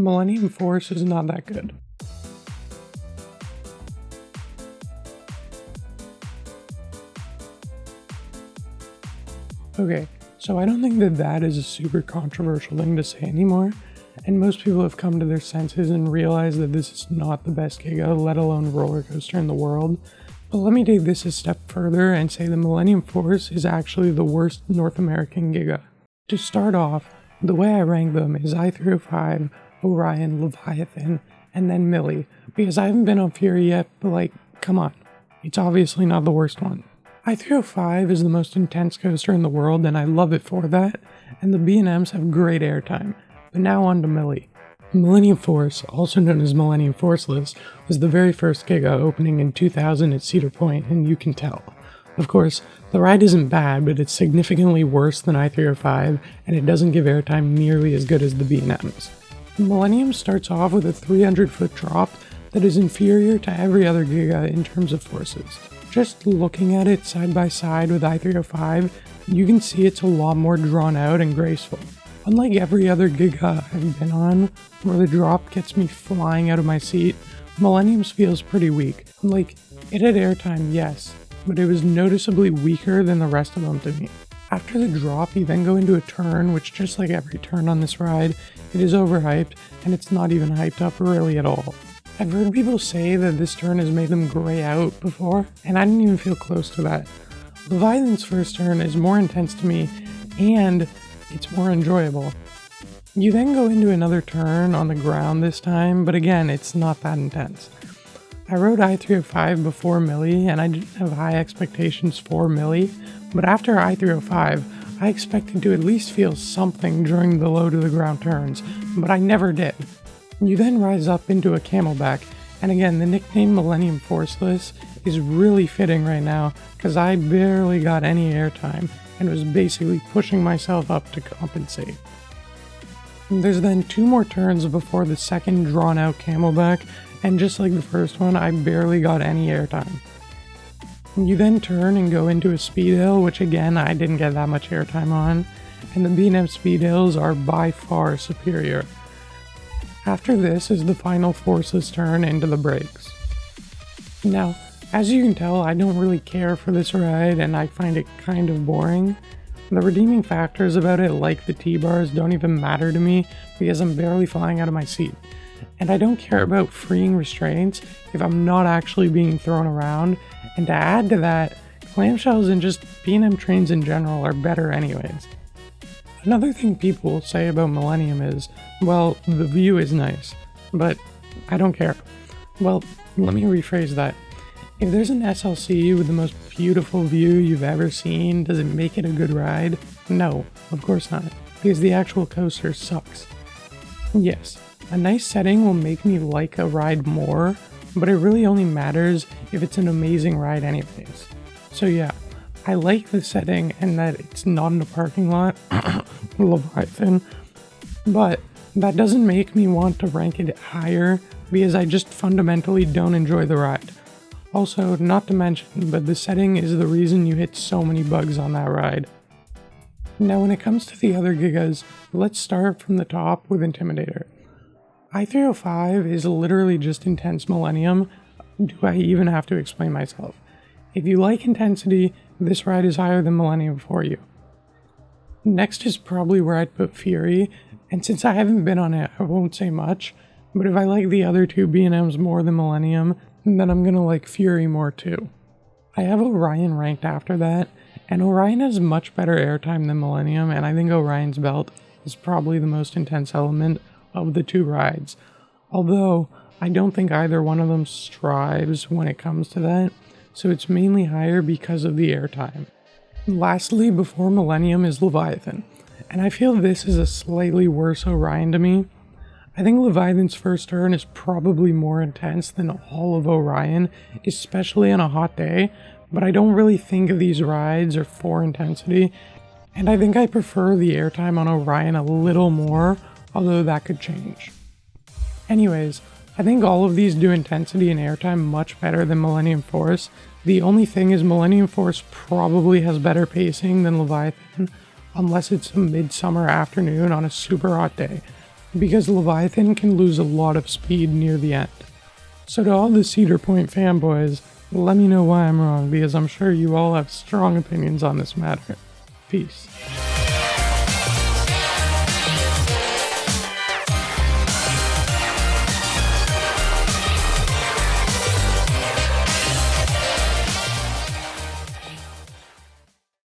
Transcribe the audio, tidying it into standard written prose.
Millennium Force is not that good. Okay, so I don't think that is a super controversial thing to say anymore, and most people have come to their senses and realized that this is not the best Giga, let alone roller coaster in the world. But let me take this a step further and say the Millennium Force is actually the worst North American Giga. To start off, the way I rank them is I-305, Orion, Leviathan, and then Millie, because I haven't been on Fury yet, but like, come on, it's obviously not the worst one. I-305 is the most intense coaster in the world, and I love it for that, and the B&Ms have great airtime. But now on to Millie. Millennium Force, also known as Millennium Forceless, was the very first Giga, opening in 2000 at Cedar Point, and you can tell. Of course, the ride isn't bad, but it's significantly worse than I-305, and it doesn't give airtime nearly as good as the B&Ms. Millennium starts off with a 300-foot drop that is inferior to every other Giga in terms of forces. Just looking at it side by side with I-305, you can see it's a lot more drawn out and graceful. Unlike every other Giga I've been on, where the drop gets me flying out of my seat, Millennium's feels pretty weak. Like, it had airtime, yes, but it was noticeably weaker than the rest of them to me. After the drop, you then go into a turn, which just like every turn on this ride, it is overhyped, and it's not even hyped up really at all. I've heard people say that this turn has made them gray out before, and I didn't even feel close to that. Leviathan's first turn is more intense to me, and it's more enjoyable. You then go into another turn on the ground this time, but again, it's not that intense. I rode I-305 before Millie, and I didn't have high expectations for Millie, but after I-305, I expected to at least feel something during the low to the ground turns, but I never did. You then rise up into a camelback, and again, the nickname Millennium Forceless is really fitting right now, because I barely got any airtime, and was basically pushing myself up to compensate. There's then 2 more turns before the second drawn out camelback, and just like the first one, I barely got any airtime. You then turn and go into a speed hill, which again, I didn't get that much airtime on, and the B&M speed hills are by far superior. After this is the final forceless turn into the brakes. Now, as you can tell, I don't really care for this ride and I find it kind of boring. The redeeming factors about it, like the T-bars, don't even matter to me because I'm barely flying out of my seat. And I don't care about freeing restraints if I'm not actually being thrown around, and to add to that, clamshells and just B&M trains in general are better anyways. Another thing people say about Millennium is, well, the view is nice, but I don't care. Well, let me rephrase that. If there's an SLC with the most beautiful view you've ever seen, does it make it a good ride? No, of course not, because the actual coaster sucks. Yes, a nice setting will make me like a ride more, but it really only matters if it's an amazing ride anyways. So yeah, I like the setting and that it's not in a parking lot, Leviathan, but that doesn't make me want to rank it higher because I just fundamentally don't enjoy the ride. Also, not to mention, but the setting is the reason you hit so many bugs on that ride. Now when it comes to the other Gigas, let's start from the top with Intimidator. I-305 is literally just intense Millennium. Do I even have to explain myself? If you like intensity, this ride is higher than Millennium for you. Next is probably where I'd put Fury, and since I haven't been on it, I won't say much, but if I like the other 2 B&Ms more than Millennium, then I'm gonna like Fury more too. I have Orion ranked after that, and Orion has much better airtime than Millennium, and I think Orion's belt is probably the most intense element of the 2 rides, although I don't think either one of them strives when it comes to that, so it's mainly higher because of the airtime. Lastly, before Millennium is Leviathan, and I feel this is a slightly worse Orion to me. I think Leviathan's first turn is probably more intense than all of Orion, especially on a hot day, but I don't really think of these rides are for intensity, and I think I prefer the airtime on Orion a little more, although that could change. Anyways, I think all of these do intensity and airtime much better than Millennium Force. The only thing is Millennium Force probably has better pacing than Leviathan, unless it's a midsummer afternoon on a super hot day. because Leviathan can lose a lot of speed near the end. So to all the Cedar Point fanboys, let me know why I'm wrong, because I'm sure you all have strong opinions on this matter. Peace.